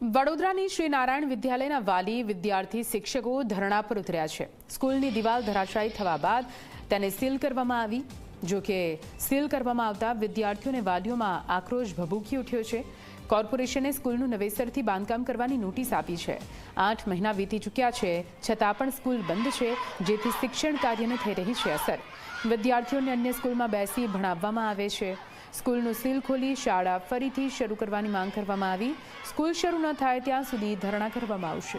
વડોદરાની શ્રી નારાયણ વિદ્યાલયના વાલી વિદ્યાર્થી શિક્ષકો ધરણા પર ઉતર્યા છે। સ્કૂલની દિવાલ ધરાશાયી થવા બાદ તેને સીલ કરવામાં આવી। જો કે સીલ કરવામાં આવતા વિદ્યાર્થીઓ અને વાલીઓમાં આક્રોશ ભભૂકી ઉઠ્યો છે। કોર્પોરેશને સ્કૂલનું નવેસરથી બાંધકામ કરવાની નોટિસ આપી છે। 8 મહિના વીતી ચૂક્યા છે, છતાં પણ સ્કૂલ બંધ છે, જેથી શિક્ષણ કાર્યને થઈ રહી છે અસર। વિદ્યાર્થીઓને અન્ય સ્કૂલમાં બેસી ભણાવવામાં આવે છે। સ્કૂલનું સીલ ખોલી શાળા ફરીથી શરૂ કરવાની માંગ કરવામાં આવી। સ્કૂલ શરૂ ન થાય ત્યાં સુધી ધરણા કરવામાં આવશે।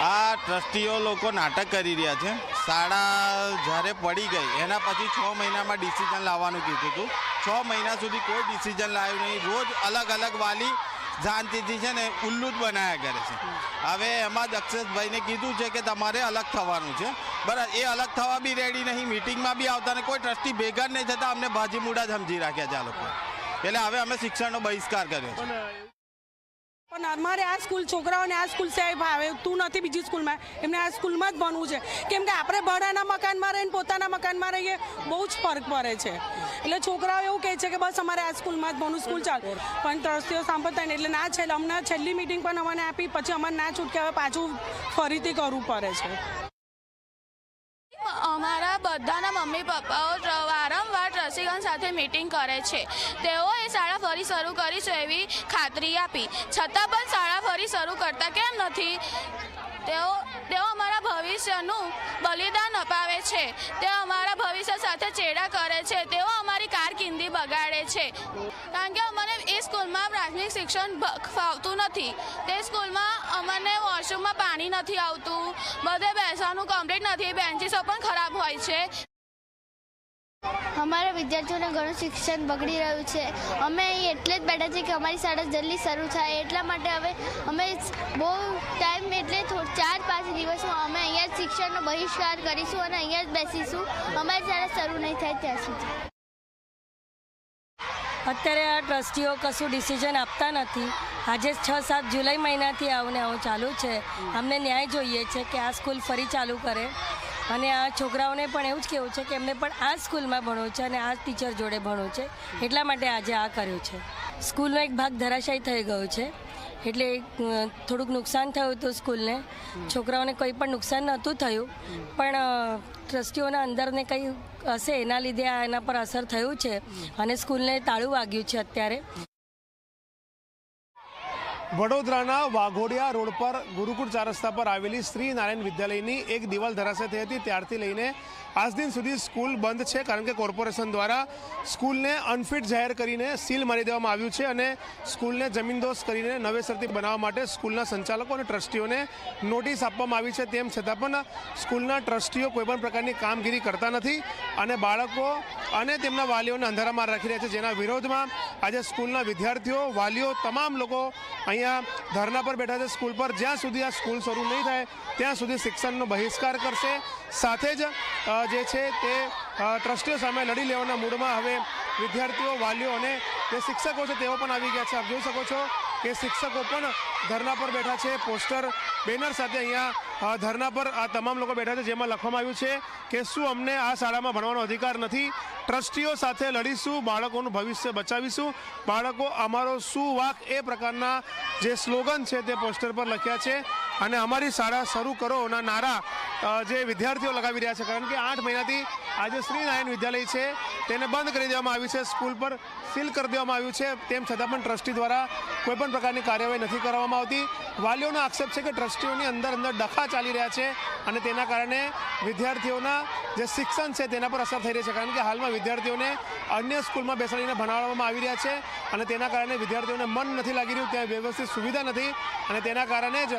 આ ટ્રસ્ટીઓ લોકો નાટક કરી રહ્યા છે। શાળા જ્યારે પડી ગઈ એના પછી 6 મહિનામાં ડિસિઝન લાવવાનું કીધું હતું। 6 મહિના સુધી કોઈ ડિસિઝન લાવ્યું નહીં। રોજ અલગ અલગ વાલી શાંતિથી છે ને ઉલ્લુ જ બનાવ્યા કરે છે। હવે એમાં દક્ષેશભાઈને કીધું છે કે તમારે અલગ થવાનું છે, બરાબર। એ અલગ થવા બી રેડી નહીં, મિટિંગમાં બી આવતા ને કોઈ ટ્રસ્ટી ભેગા જ નહીં થતા। અમને ભાજી મૂડા જ સમજી રાખ્યા છે આ લોકો। એટલે હવે અમે શિક્ષણનો બહિષ્કાર કર્યો છે। પણ અમારે આ સ્કૂલ છોકરાઓને આ સ્કૂલ સિવાય ભાવે તું નથી બીજી સ્કૂલમાં, એમને આ સ્કૂલમાં જ ભણવું છે। કેમ કે આપણે ભાડાના મકાનમાં રહીને પોતાના મકાનમાં રહીએ બહુ જ ફરક પડે છે। એટલે છોકરાઓ એવું કહે છે કે બસ અમારે આ સ્કૂલમાં જ ભણવું, સ્કૂલ ચાલે। પણ ટ્રસ્ટીઓ સાંભળતા નહીં, એટલે ના છેલ્લે અમને છેલ્લી મિટિંગ પણ અમને આપી, પછી અમારે ના છૂટકે હવે પાછું ફરીથી કરવું પડે છે। અમારા બધાના મમ્મી પપ્પાઓ વારંવાર ટ્રસ્ટીગણ સાથે મીટિંગ કરે છે। તેઓએ શાળા ફરી શરૂ કરી છે એવી ખાતરી આપી, છતાં પણ શાળા ફરી શરૂ કરતા કેમ નથી? તેઓ અમારા ભવિષ્યનું બલિદાન અપાવે છે। તેઓ અમારા ભવિષ્ય સાથે ચેડા કરે છે। તેઓ અમારી કારકિર્દી બગાડે છે, કારણ કે અમને એ સ્કૂલમાં પ્રાથમિક શિક્ષણ ફાવતું નથી। તે સ્કૂલમાં અમને વોશરૂમમાં પાણી નથી આવતું, બધે બેસવાનું કમ્પ્લીટ નથી, બેન્ચીસો પણ ખરાબ હોય છે। અમારા વિદ્યાર્થીઓને ઘણું શિક્ષણ બગડી રહ્યું છે। અમે અહીં એટલે જ બેઠા છીએ કે અમારી શાળા જલ્દી શરૂ થાય, એટલા માટે હવે અમે બહુ ટાઈમ એટલે 4-5 દિવસમાં અમે અહીંયા જ શિક્ષણનો બહિષ્કાર કરીશું અને અહીંયા જ બેસીશું, અમારી શાળા શરૂ નહીં થાય ત્યાં સુધી। અત્યારે આ ટ્રસ્ટીઓ કશું ડિસિઝન આપતા નથી। આજે 6-7 જુલાઈ મહિનાથી આવું ચાલુ છે। અમને ન્યાય જોઈએ છે કે આ સ્કૂલ ફરી ચાલુ કરે, અને આ છોકરાઓને પણ એવું જ કહેવું છે કે એમને પણ આ સ્કૂલમાં ભણવું છે અને આ ટીચર જોડે ભણવું છે, એટલા માટે આજે આ કર્યું છે। સ્કૂલનો એક ભાગ ધરાશાયી થઈ ગયો છે, એટલે થોડુંક નુકસાન થયું હતું સ્કૂલને। છોકરાઓને કંઈ પણ નુકસાન નહોતું થયું, પણ ટ્રસ્ટીઓના અંદરને કંઈ હશે એના લીધે એના પર અસર થયું છે અને સ્કૂલને તાળું વાગ્યું છે અત્યારે। વડોદરાના વાઘોડિયા રોડ પર ગુરુકુળ 4 રસ્તા પર આવેલી શ્રી નારાયણ વિદ્યાલયની એક દિવાલ ધરાશાયી થઈ હતી। ત્યારથી લઈને આજ દિન સુધી સ્કૂલ બંધ છે, કારણ કે કોર્પોરેશન દ્વારા સ્કૂલને અનફિટ જાહેર કરીને સીલ મારી દેવામાં આવ્યું છે અને સ્કૂલને જમીનદોસ્ત કરીને નવેસરથી બનાવવા માટે સ્કૂલના સંચાલકો અને ટ્રસ્ટીઓને નોટિસ આપવામાં આવી છે। તેમ છતાં પણ સ્કૂલના ટ્રસ્ટીઓ કોઈપણ પ્રકારની કામગીરી કરતા નથી અને બાળકો અને તેમના વાલીઓને અંધારામાં રાખી રહ્યા છે, જેના વિરોધમાં આજે સ્કૂલના વિદ્યાર્થીઓ, વાલીઓ, તમામ લોકો અહીંયા ધરણા પર બેઠા છે સ્કૂલ પર। જ્યાં સુધી આ સ્કૂલ શરૂ નહીં થાય ત્યાં સુધી શિક્ષણનો બહિષ્કાર કરશે। સાથે જ જે છે તે ટ્રસ્ટીઓ સામે લડી લેવાના મૂડમાં હવે વિદ્યાર્થીઓ, વાલીઓ અને જે શિક્ષકો છે તેઓ પણ આવી ગયા છે। આપ જોઈ શકો છો કે શિક્ષકો પણ ધરણા પર બેઠા છે, પોસ્ટર, બેનર સાથે અહીંયા ધરણા પર આ તમામ લોકો બેઠા છે, જેમાં લખવામાં આવ્યું છે કે શું અમને આ શાળામાં ભણવાનો અધિકાર નથી? ટ્રસ્ટીઓ સાથે લડીશું, બાળકોનું ભવિષ્ય બચાવીશું, બાળકો અમારો શું વાક, એ પ્રકારના જે સ્લોગન છે તે પોસ્ટર પર લખ્યા છે અને અમારી શાળા શરૂ કરોના નારા જે વિદ્યાર્થીઓ લગાવી રહ્યા છે, કારણ કે 8 મહિનાથી આજે શ્રી નારાયણ વિદ્યાલય છે તેને બંધ કરી દેવામાં આવી છે, સ્કૂલ પર સીલ કરી દેવામાં આવ્યું છે। તેમ છતાં પણ ટ્રસ્ટી દ્વારા કોઈપણ પ્રકારની કાર્યવાહી નથી કરવામાં આવતી। વાલીઓનો આક્ષેપ છે કે ટ્રસ્ટીઓની અંદર ડખા ચાલી રહ્યા છે અને તેના કારણે વિદ્યાર્થીઓના જે શિક્ષણ છે તેના પર અસર થઈ રહી છે, કારણ કે હાલમાં વિદ્યાર્થીઓને અન્ય સ્કૂલમાં બેસાડીને ભણાવવામાં આવી રહ્યા છે અને તેના કારણે વિદ્યાર્થીઓને મન નથી લાગી રહ્યું, ત્યાં વ્યવસ્થિત સુવિધા નથી અને તેના કારણે જ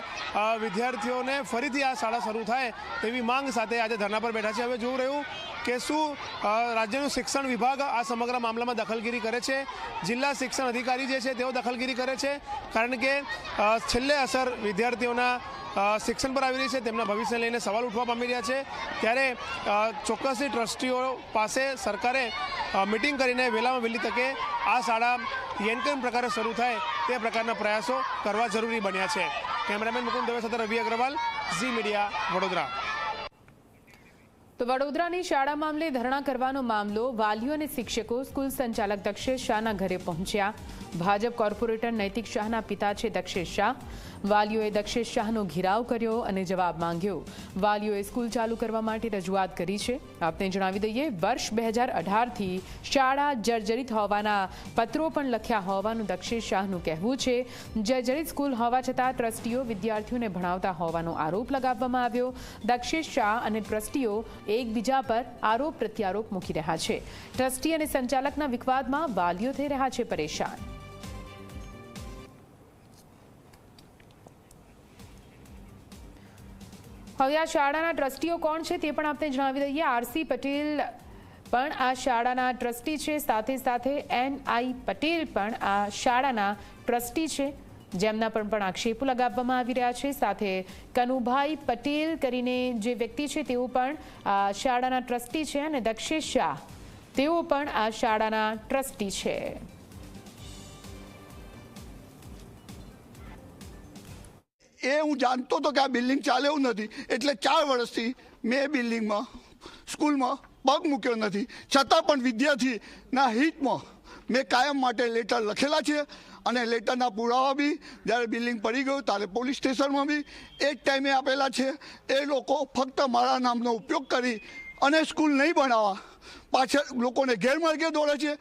વિદ્યાર્થીઓને ફરીથી આ શાળા શરૂ થાય તેવી માંગ સાથે આજે ધરણા પર બેઠા છે। હવે જોઈ રહ્યું કે શું રાજ્યનું શિક્ષણ વિભાગ આ સમગ્ર મામલામાં દખલગીરી કરે છે। જિલ્લા શિક્ષણ અધિકારી જે છે તેઓ દખલગીરી કરે છે, કારણ કે છેલ્લે અસર વિદ્યાર્થીઓના શિક્ષણ પર આવી રહી છે, તેમના ભવિષ્યને લઈને સવાલ ઉઠવા પામી રહ્યા છે। ત્યારે ચોક્કસથી ટ્રસ્ટીઓ પાસે સરકારે મિટિંગ કરીને વહેલામાં વહેલી તકે આ શાળા કેમ પ્રકારે શરૂ થાય તે પ્રકારના પ્રયાસો કરવા જરૂરી બન્યા છે। કેમેરામેન મુકુંદ દવે સાથે રવિ અગ્રવાલ, ઝી મીડિયા, વડોદરા। તો વડોદરાની શાળા મામલે ધરણા કરવાનો મામલો વાલીઓ અને શિક્ષકો સ્કૂલ સંચાલક દક્ષેશ શાહના ઘરે પહોંચ્યા. ભાજપ કોર્પોરેટર નૈતિક શાહના પિતા છે દક્ષેશ શાહ. વાલીઓએ દક્ષેશ શાહનો ઘેરાવ કર્યો અને જવાબ માંગ્યો. વાલીઓએ સ્કૂલ ચાલુ કરવા માટે રજૂઆત કરી છે. આપને જણાવી દઈએ, વર્ષ 2018થી શાળા જર્જરિત હોવાના પત્રો પણ લખ્યા હોવાનું દક્ષેશ શાહનું કહેવું છે. જર્જરિત સ્કૂલ હોવા છતાં ટ્રસ્ટીઓ વિદ્યાર્થીઓને ભણાવતા હોવાનો આરોપ લગાવવામાં આવ્યો. દક્ષેશ શાહ અને ટ્રસ્ટીઓ એકબીજા પર આરોપ પ્રત્યારોપ મૂકી રહ્યા છે. ટ્રસ્ટી અને સંચાલકના વિવાદમાં વાલીઓ થઈ રહ્યા છે પરેશાન. હવે આ શાળાના ટ્રસ્ટીઓ કોણ છે તે પણ આપણે જણાવી દઈએ. આરસી પટેલ પણ આ શાળાના ટ્રસ્ટી છે. સાથે સાથે NI પટેલ પણ આ શાળાના ટ્રસ્ટી છે, જેમના પર પણ આક્ષેપો લગાવવામાં આવી રહ્યા છે. સાથે કનુભાઈ પટેલ કરીને જે વ્યક્તિ છે તેઓ પણ આ શાળાના ટ્રસ્ટી છે અને દક્ષેશ શાહ તેઓ પણ આ શાળાના ટ્રસ્ટી છે. એ હું જાણતો હતો કે આ બિલ્ડિંગ ચાલે એવું નથી, એટલે 4 વર્ષથી મેં બિલ્ડિંગમાં સ્કૂલમાં પગ મૂક્યો નથી. છતાં પણ વિદ્યાર્થીના હિતમાં મેં કાયમ માટે લેટર લખેલા છે અને લેટરના પુરાવા બી જ્યારે બિલ્ડિંગ પડી ગયું ત્યારે પોલીસ સ્ટેશનમાં બી એ જ ટાઈમે આપેલા છે. એ લોકો ફક્ત મારા નામનો ઉપયોગ કરી અને સ્કૂલ નહીં બનાવવા પાછળ લોકોને ગેરમાર્ગે દોડે છે.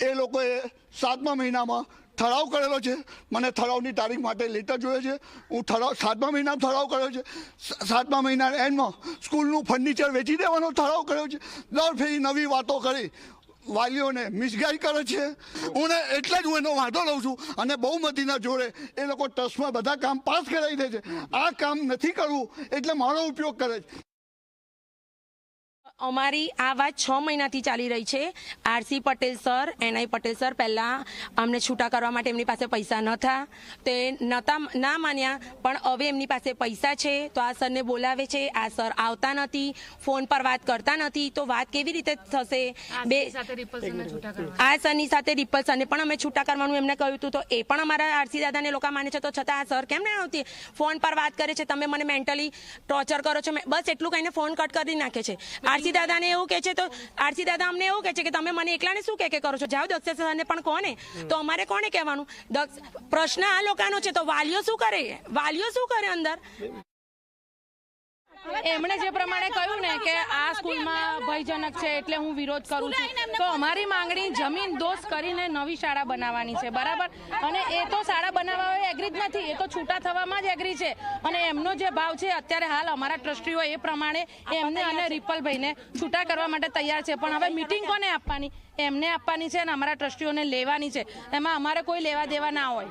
એ લોકોએ 7મા મહિનામાં ઠરાવ કરેલો છે. મને ઠરાવની તારીખ માટે લેટર જોઈએ છે. હું 7મા મહિનામાં ઠરાવ કર્યો છે. 7મા મહિનાના એન્ડમાં સ્કૂલનું ફર્નિચર વેચી દેવાનો ઠરાવ કર્યો છે. દર ફેરી નવી વાતો કરી વાલીઓને મિસગાઈડ કરે છે. હું એટલે જ હું એનો વાંધો લઉં છું અને બહુમતીના જોડે એ લોકો ટ્રસ્ટમાં બધા કામ પાસ કરાવી દે છે. આ કામ નથી કરવું એટલે મારો ઉપયોગ કરે છે. અમારી આ વાત 6 મહિનાથી ચાલી રહી છે. RC Patel sir, NI Patel sir પહેલાં અમને છૂટા કરવા માટે એમની પાસે પૈસા નહોતા, તે ના માન્યા. પણ હવે એમની પાસે પૈસા છે તો આ સરને બોલાવે છે. આ સર આવતા નથી, ફોન પર વાત કરતા નથી. તો વાત કેવી રીતે થશે? આ સરની સાથે રિપલ સરને પણ અમે છૂટા કરવાનું એમને કહ્યું હતું, તો એ પણ અમારા આરસી દાદાને લોકો માને છે. તો છતાં આ સર કેમ નહીં આવતી? ફોન પર વાત કરે છે, તમે મને મેન્ટલી ટોર્ચર કરો છો. બસ એટલું કહીને ફોન કટ કરી નાખે છે. આરસી દાદાને એવું કહે છે, તો આરસી દાદા અમને એવું કહે છે કે તમે મને એકલાને શું કે કરો છો? જાઓ દક્ષેશ સરને પણ કોને, તો અમારે કોને કહેવાનું? પ્રશ્ન આ લોકોનો છે, તો વાલીઓ શું કરે? વાલીઓ શું કરે અંદર? એમણે જે પ્રમાણે કહ્યું ને કે આ સ્કૂલમાં ભયજનક છે એટલે હું વિરોધ કરું છું, તો અમારી માંગણી જમીન દોષ કરીને નવી શાળા બનાવવાની છે, બરાબર? અને એ તો શાળા બનાવવા એગ્રી જ નથી, એ તો છૂટા થવામાં જ એગ્રી છે. અને એમનો જે ભાવ છે અત્યારે હાલ અમારા ટ્રસ્ટીઓ એ પ્રમાણે એમને અને રિપલભાઈને છૂટા કરવા માટે તૈયાર છે. પણ હવે મિટિંગ કોને આપવાની? એમને આપવાની છે અને અમારા ટ્રસ્ટીઓને લેવાની છે. એમાં અમારે કોઈ લેવા દેવા ના હોય.